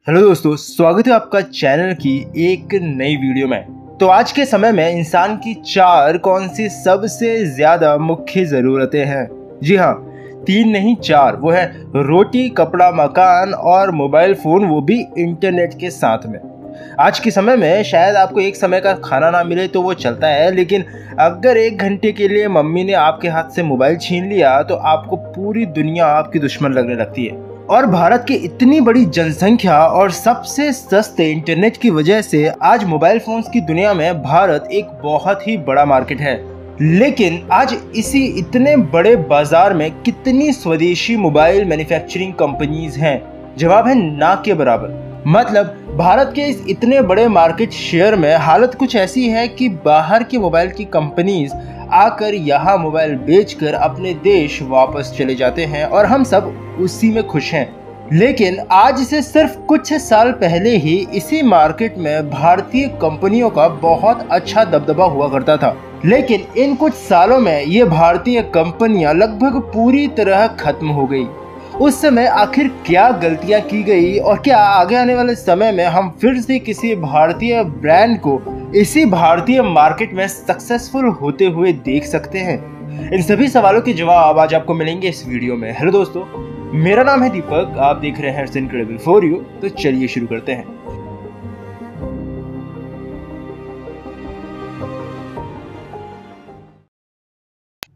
Hello दोस्तों, स्वागत है आपका चैनल की एक नई वीडियो में। तो आज के समय में इंसान की चार कौन सी सबसे ज्यादा मुख्य जरूरतें हैं? जी हाँ, तीन नहीं चार। वो है रोटी, कपड़ा, मकान और मोबाइल फोन, वो भी इंटरनेट के साथ में। आज के समय में शायद आपको एक समय का खाना ना मिले तो वो चलता है, लेकिन अगर एक घंटे के लिए मम्मी ने आपके हाथ से मोबाइल छीन लिया तो आपको पूरी दुनिया आपकी दुश्मन लगने लगती है। और भारत की इतनी बड़ी जनसंख्या और सबसे सस्ते इंटरनेट की वजह से आज मोबाइल फोन्स की दुनिया में भारत एक बहुत ही बड़ा मार्केट है। लेकिन आज इसी इतने बड़े बाजार में कितनी स्वदेशी मोबाइल मैन्युफैक्चरिंग कंपनीज हैं? जवाब है ना के बराबर। मतलब भारत के इस इतने बड़े मार्केट शेयर में हालत कुछ ऐसी है कि बाहर की मोबाइल की कंपनीज आकर यहाँ मोबाइल बेचकर अपने देश वापस चले जाते हैं और हम सब उसी में खुश हैं। लेकिन आज से सिर्फ कुछ साल पहले ही इसी मार्केट में भारतीय कंपनियों का बहुत अच्छा दबदबा हुआ करता था, लेकिन इन कुछ सालों में ये भारतीय कंपनियां लगभग पूरी तरह खत्म हो गई। उस समय आखिर क्या गलतियां की गई और क्या आगे आने वाले समय में हम फिर से किसी भारतीय ब्रांड को इसी भारतीय मार्केट में सक्सेसफुल होते हुए देख सकते हैं? इन सभी सवालों के जवाब आज आपको मिलेंगे इस वीडियो में। हेलो दोस्तों, मेरा नाम है दीपक, आप देख रहे हैं इट्स इनक्रेडिबल फॉर यू। तो चलिए शुरू करते हैं।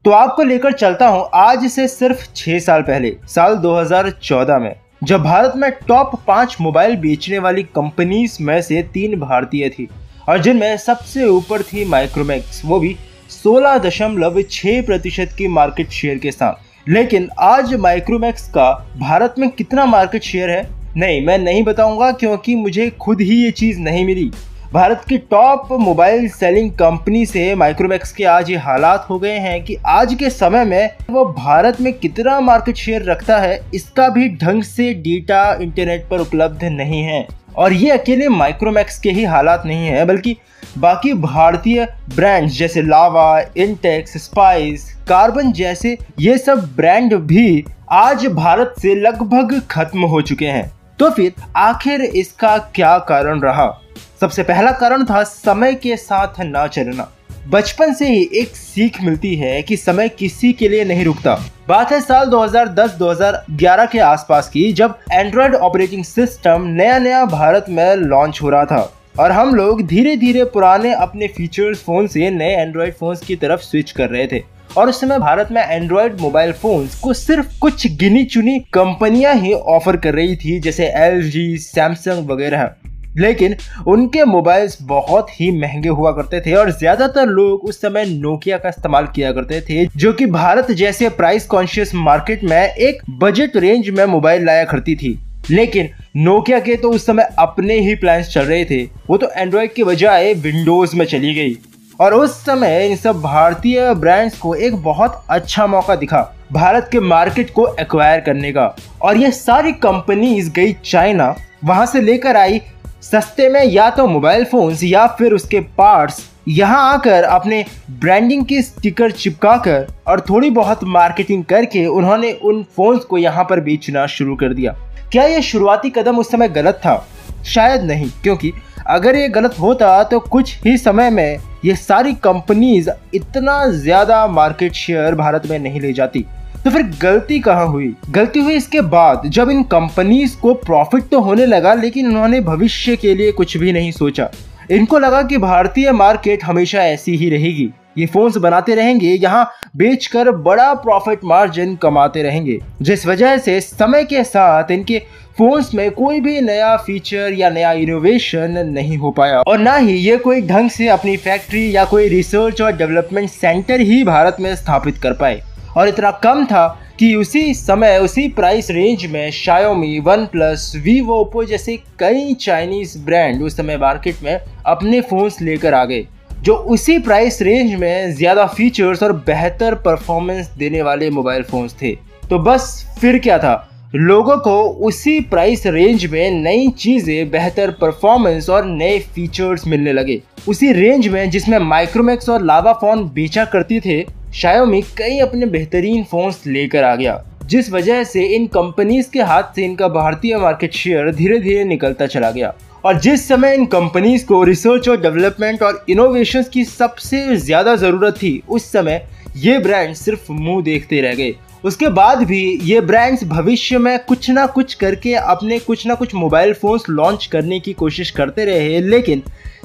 तो आपको लेकर चलता हूं आज से सिर्फ 6 साल पहले, साल 2014 में, जब भारत में टॉप 5 मोबाइल बेचने वाली कंपनीज में से 3 भारतीय थी और जिनमें सबसे ऊपर थी माइक्रोमैक्स, वो भी 16.6% की मार्केट शेयर के साथ। लेकिन आज माइक्रोमैक्स का भारत में कितना मार्केट शेयर है? नहीं, मैं नहीं बताऊंगा, क्योंकि मुझे खुद ही ये चीज़ नहीं मिली। भारत की टॉप मोबाइल सेलिंग कंपनी से माइक्रोमैक्स के आज ये हालात हो गए हैं कि आज के समय में वो भारत में कितना मार्केट शेयर रखता है इसका भी ढंग से डेटा इंटरनेट पर उपलब्ध नहीं है। और ये अकेले माइक्रोमैक्स के ही हालात नहीं है, बल्कि बाकी भारतीय ब्रांड्स जैसे लावा, इंटेक्स, स्पाइस, कार्बन जैसे ये सब ब्रांड भी आज भारत से लगभग खत्म हो चुके हैं। तो फिर आखिर इसका क्या कारण रहा? सबसे पहला कारण था समय के साथ ना चलना। बचपन से ही एक सीख मिलती है कि समय किसी के लिए नहीं रुकता। बात है साल 2010-2011 के आसपास की, जब एंड्रॉयड ऑपरेटिंग सिस्टम नया नया भारत में लॉन्च हो रहा था और हम लोग धीरे धीरे पुराने अपने फीचर्स फोन से नए एंड्रॉयड फोन्स की तरफ स्विच कर रहे थे। और उस समय भारत में एंड्रॉयड मोबाइल फोन्स को सिर्फ कुछ गिनी चुनी कंपनियां ही ऑफर कर रही थी, जैसे LG, सैमसंग वगैरह। लेकिन उनके मोबाइल्स बहुत ही महंगे हुआ करते थे और ज्यादातर लोग उस समय नोकिया का इस्तेमाल किया करते थे, जो कि भारत जैसे प्राइस कॉन्शियस मार्केट में एक बजट रेंज में मोबाइल लाया करती थी। लेकिन नोकिया के तो उस समय अपने ही प्लान्स चल रहे थे, वो तो एंड्रॉयड के बजाय विंडोज में चली गई। और उस समय इन सब भारतीय ब्रांड्स को एक बहुत अच्छा मौका दिखा भारत के मार्केट को एक्वायर करने का। और ये सारी कंपनीज गई चाइना, वहां से लेकर आई सस्ते में या तो मोबाइल फोन्स या फिर उसके पार्ट्स, यहाँ आकर अपने ब्रांडिंग की स्टिकर चिपकाकर और थोड़ी बहुत मार्केटिंग करके उन्होंने उन फोन्स को यहाँ पर बेचना शुरू कर दिया। क्या ये शुरुआती कदम उस समय गलत था? शायद नहीं, क्योंकि अगर ये गलत होता तो कुछ ही समय में ये सारी कंपनीज इतना ज़्यादा मार्केट शेयर भारत में नहीं ले जाती। तो फिर गलती कहाँ हुई? गलती हुई इसके बाद, जब इन कंपनीज को प्रॉफिट तो होने लगा, लेकिन उन्होंने भविष्य के लिए कुछ भी नहीं सोचा। इनको लगा कि भारतीय मार्केट हमेशा ऐसी ही रहेगी, ये फोन्स बनाते रहेंगे, यहाँ बेचकर बड़ा प्रॉफिट मार्जिन कमाते रहेंगे, जिस वजह से समय के साथ इनके फोन्स में कोई भी नया फीचर या नया इनोवेशन नहीं हो पाया और ना ही ये कोई ढंग से अपनी फैक्ट्री या कोई रिसर्च और डेवलपमेंट सेंटर ही भारत में स्थापित कर पाए। और इतना कम था कि उसी समय उसी प्राइस रेंज में शाओमी, वनप्लस, वीवो, ओप्पो जैसे कई चाइनीज ब्रांड उस समय मार्केट में अपने फोन्स लेकर आ गए, जो उसी प्राइस रेंज में ज़्यादा फीचर्स और बेहतर परफॉर्मेंस देने वाले मोबाइल फोन्स थे। तो बस फिर क्या था, लोगों को उसी प्राइस रेंज में नई चीज़ें, बेहतर परफॉर्मेंस और नए फीचर्स मिलने लगे। उसी रेंज में जिसमें माइक्रोमैक्स और लावा फोन बेचा करती थे, शाओमी कई अपने बेहतरीन फोन्स लेकर आ गया, जिस वजह से इन कंपनीज के हाथ से इनका भारतीय मार्केट शेयर धीरे धीरे निकलता चला गया। और जिस समय इन कंपनीज को रिसर्च और डेवलपमेंट और इनोवेशंस की सबसे ज़्यादा ज़रूरत थी, उस समय ये ब्रांड सिर्फ मुंह देखते रह गए। उसके बाद भी ये ब्रांड्स भविष्य में कुछ ना कुछ करके अपने कुछ ना कुछ मोबाइल फ़ोन्स लॉन्च करने की कोशिश करते रहे, लेकिन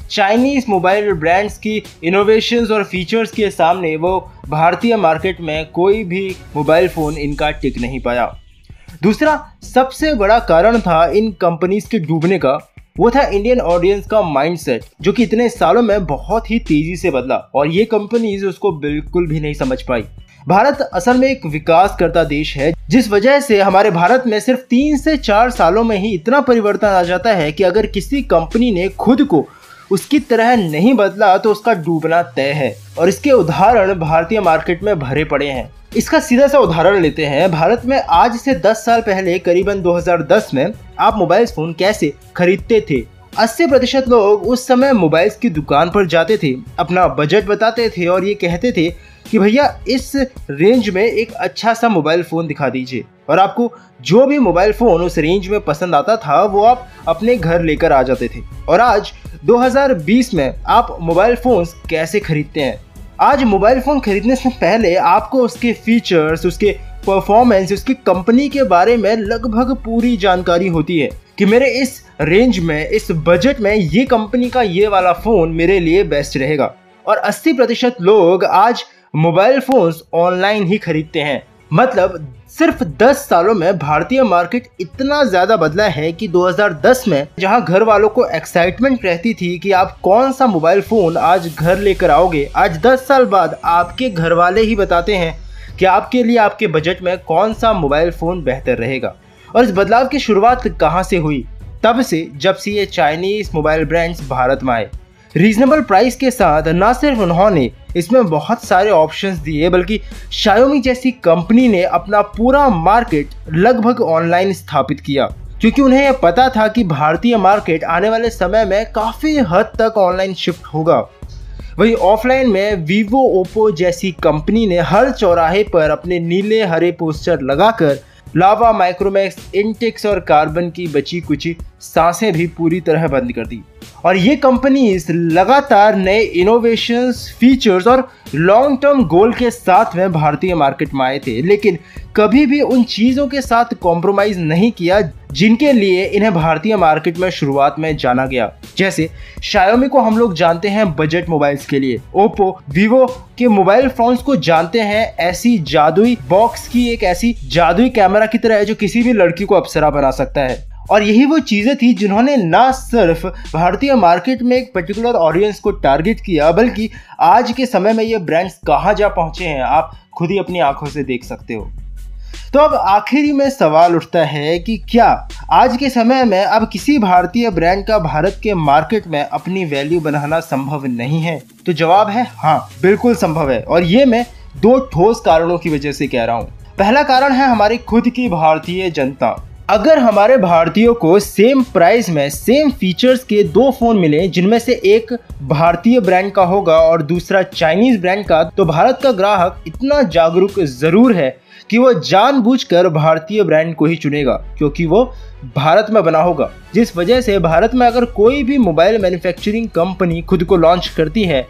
चाइनीज़ मोबाइल ब्रांड्स की इनोवेशंस और फीचर्स के सामने वो भारतीय मार्केट में कोई भी मोबाइल फ़ोन इनका टिक नहीं पाया। दूसरा सबसे बड़ा कारण था इन कंपनीज के डूबने का, वो था इंडियन ऑडियंस का माइंडसेट, जो कि इतने सालों में बहुत ही तेजी से बदला और ये कंपनीज उसको बिल्कुल भी नहीं समझ पाई। भारत असल में एक विकास करता देश है, जिस वजह से हमारे भारत में सिर्फ 3 से 4 सालों में ही इतना परिवर्तन आ जाता है कि अगर किसी कंपनी ने खुद को उसकी तरह नहीं बदला तो उसका डूबना तय है। और इसके उदाहरण भारतीय मार्केट में भरे पड़े हैं। इसका सीधा सा उदाहरण लेते हैं। भारत में आज से 10 साल पहले करीबन 2010 में आप मोबाइल फोन कैसे खरीदते थे? 80% लोग उस समय मोबाइल्स की दुकान पर जाते थे, अपना बजट बताते थे और ये कहते थे कि भैया इस रेंज में एक अच्छा सा मोबाइल फ़ोन दिखा दीजिए, और आपको जो भी मोबाइल फ़ोन उस रेंज में पसंद आता था वो आप अपने घर लेकर आ जाते थे। और आज 2020 में आप मोबाइल फ़ोन्स कैसे खरीदते हैं? आज मोबाइल फ़ोन खरीदने से पहले आपको उसके फीचर्स, उसके परफॉर्मेंस, उसकी कंपनी के बारे में लगभग पूरी जानकारी होती है कि मेरे इस रेंज में, इस बजट में ये कंपनी का ये वाला फ़ोन मेरे लिए बेस्ट रहेगा। और 80% लोग आज मोबाइल फोन्स ऑनलाइन ही खरीदते हैं। मतलब सिर्फ 10 सालों में भारतीय मार्केट इतना ज़्यादा बदला है कि 2010 में जहां घर वालों को एक्साइटमेंट रहती थी कि आप कौन सा मोबाइल फ़ोन आज घर लेकर आओगे, आज 10 साल बाद आपके घर वाले ही बताते हैं कि आपके लिए आपके बजट में कौन सा मोबाइल फ़ोन बेहतर रहेगा। और इस बदलाव की शुरुआत कहाँ से हुई? तब से जब से ये चाइनीज़ मोबाइल ब्रांड्स भारत में आए। रीजनेबल प्राइस के साथ न सिर्फ उन्होंने इसमें बहुत सारे ऑप्शंस दिए, बल्कि शाओमी जैसी कंपनी ने अपना पूरा मार्केट लगभग ऑनलाइन स्थापित किया, क्योंकि उन्हें यह पता था कि भारतीय मार्केट आने वाले समय में काफ़ी हद तक ऑनलाइन शिफ्ट होगा। वहीं ऑफलाइन में वीवो, ओप्पो जैसी कंपनी ने हर चौराहे पर अपने नीले हरे पोस्टर लगाकर लावा, माइक्रोमैक्स, इंटेक्स और कार्बन की बची कुची सांसें भी पूरी तरह बंद कर दी। और ये कंपनीज लगातार नए इनोवेशंस, फीचर्स और लॉन्ग टर्म गोल के साथ में भारतीय मार्केट में आए थे, लेकिन कभी भी उन चीज़ों के साथ कॉम्प्रोमाइज़ नहीं किया जिनके लिए इन्हें भारतीय मार्केट में शुरुआत में जाना गया। जैसे शाओमी को हम लोग जानते हैं बजट मोबाइल्स के लिए, ओप्पो, वीवो के मोबाइल फोन्स को जानते हैं ऐसी जादुई बॉक्स की, एक ऐसी जादुई कैमरा की तरह है जो किसी भी लड़की को अप्सरा बना सकता है। और यही वो चीज़ें थी जिन्होंने ना सिर्फ भारतीय मार्केट में एक पर्टिकुलर ऑडियंस को टारगेट किया, बल्कि आज के समय में ये ब्रांड्स कहाँ जा पहुँचे हैं आप खुद ही अपनी आंखों से देख सकते हो। तो अब आखिरी में सवाल उठता है कि क्या आज के समय में अब किसी भारतीय ब्रांड का भारत के मार्केट में अपनी वैल्यू बनाना संभव नहीं है? तो जवाब है हाँ, बिल्कुल संभव है। और ये मैं 2 ठोस कारणों की वजह से कह रहा हूँ। पहला कारण है हमारी खुद की भारतीय जनता। अगर हमारे भारतीयों को सेम प्राइस में सेम फीचर्स के 2 फ़ोन मिले, जिनमें से एक भारतीय ब्रांड का होगा और दूसरा चाइनीज़ ब्रांड का, तो भारत का ग्राहक इतना जागरूक ज़रूर है कि वो जानबूझकर भारतीय ब्रांड को ही चुनेगा, क्योंकि वो भारत में बना होगा। जिस वजह से भारत में अगर कोई भी मोबाइल मैन्युफैक्चरिंग कंपनी खुद को लॉन्च करती है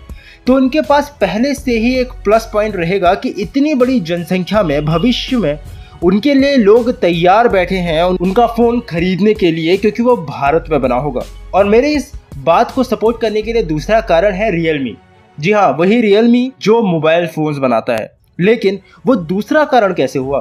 तो उनके पास पहले से ही एक प्लस पॉइंट रहेगा कि इतनी बड़ी जनसंख्या में भविष्य में उनके लिए लोग तैयार बैठे हैं उनका फ़ोन खरीदने के लिए, क्योंकि वो भारत में बना होगा। और मेरे इस बात को सपोर्ट करने के लिए दूसरा कारण है रियलमी। जी हाँ, वही रियलमी जो मोबाइल फ़ोन्स बनाता है। लेकिन वो दूसरा कारण कैसे हुआ?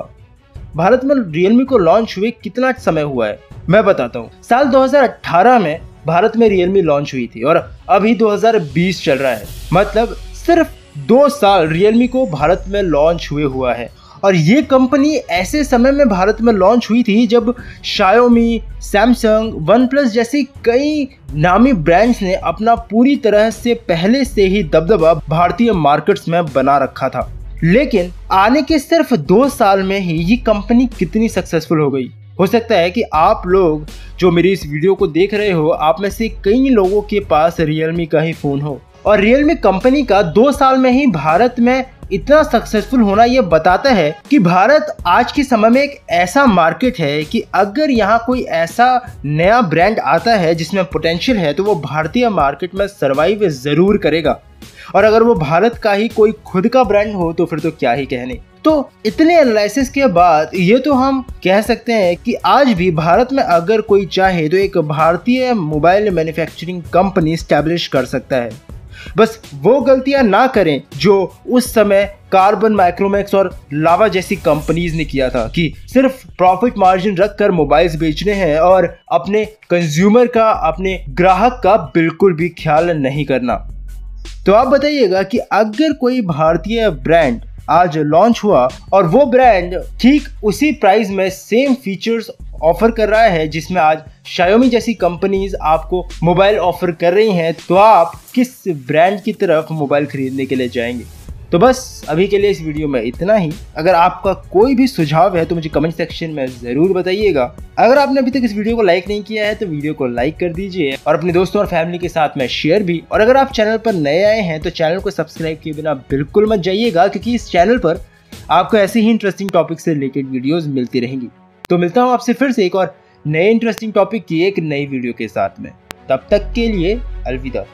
भारत में रियलमी को लॉन्च हुए कितना समय हुआ है, मैं बताता हूँ। साल 2018 में भारत में रियलमी लॉन्च हुई थी और अभी 2020 चल रहा है। मतलब सिर्फ 2 साल रियलमी को भारत में लॉन्च हुए हुआ है। और ये कंपनी ऐसे समय में भारत में लॉन्च हुई थी जब शाओमी, सैमसंग, वन प्लस जैसी कई नामी ब्रांड्स ने अपना पूरी तरह से पहले से ही दबदबा भारतीय मार्केट्स में बना रखा था। लेकिन आने के सिर्फ 2 साल में ही ये कंपनी कितनी सक्सेसफुल हो गई। हो सकता है कि आप लोग जो मेरी इस वीडियो को देख रहे हो, आप में से कई लोगों के पास रियलमी का ही फ़ोन हो। और रियलमी कंपनी का 2 साल में ही भारत में इतना सक्सेसफुल होना ये बताता है कि भारत आज के समय में एक ऐसा मार्केट है कि अगर यहाँ कोई ऐसा नया ब्रांड आता है जिसमें पोटेंशियल है तो वो भारतीय मार्केट में सर्वाइव जरूर करेगा। और अगर वो भारत का ही कोई खुद का ब्रांड हो तो फिर तो क्या ही कहने। तो इतने एनालिसिस के बाद ये तो हम कह सकते हैं कि आज भी भारत में अगर कोई चाहे तो एक भारतीय मोबाइल मैन्युफैक्चरिंग कंपनी स्टैब्लिश कर सकता है। बस वो गलतियां ना करें जो उस समय कार्बन, माइक्रोमैक्स और लावा जैसी कंपनीज ने किया था कि सिर्फ प्रॉफिट मार्जिन रखकर मोबाइल्स बेचने हैं और अपने कंज्यूमर का, अपने ग्राहक का बिल्कुल भी ख्याल नहीं करना। तो आप बताइएगा कि अगर कोई भारतीय ब्रांड आज लॉन्च हुआ और वो ब्रांड ठीक उसी प्राइस में सेम फीचर्स ऑफर कर रहा है जिसमें आज Xiaomi जैसी कंपनीज आपको मोबाइल ऑफर कर रही हैं, तो आप किस ब्रांड की तरफ मोबाइल खरीदने के लिए जाएंगे। तो बस अभी के लिए इस वीडियो में इतना ही। अगर आपका कोई भी सुझाव है तो मुझे कमेंट सेक्शन में ज़रूर बताइएगा। अगर आपने अभी तक इस वीडियो को लाइक नहीं किया है तो वीडियो को लाइक कर दीजिए और अपने दोस्तों और फैमिली के साथ में शेयर भी। और अगर आप चैनल पर नए आए हैं तो चैनल को सब्सक्राइब किए बिना बिल्कुल मत जाइएगा, क्योंकि इस चैनल पर आपको ऐसे ही इंटरेस्टिंग टॉपिक से रिलेटेड वीडियोज़ मिलती रहेंगी। तो मिलता हूँ आपसे फिर से एक और नए इंटरेस्टिंग टॉपिक की एक नई वीडियो के साथ में। तब तक के लिए अलविदा।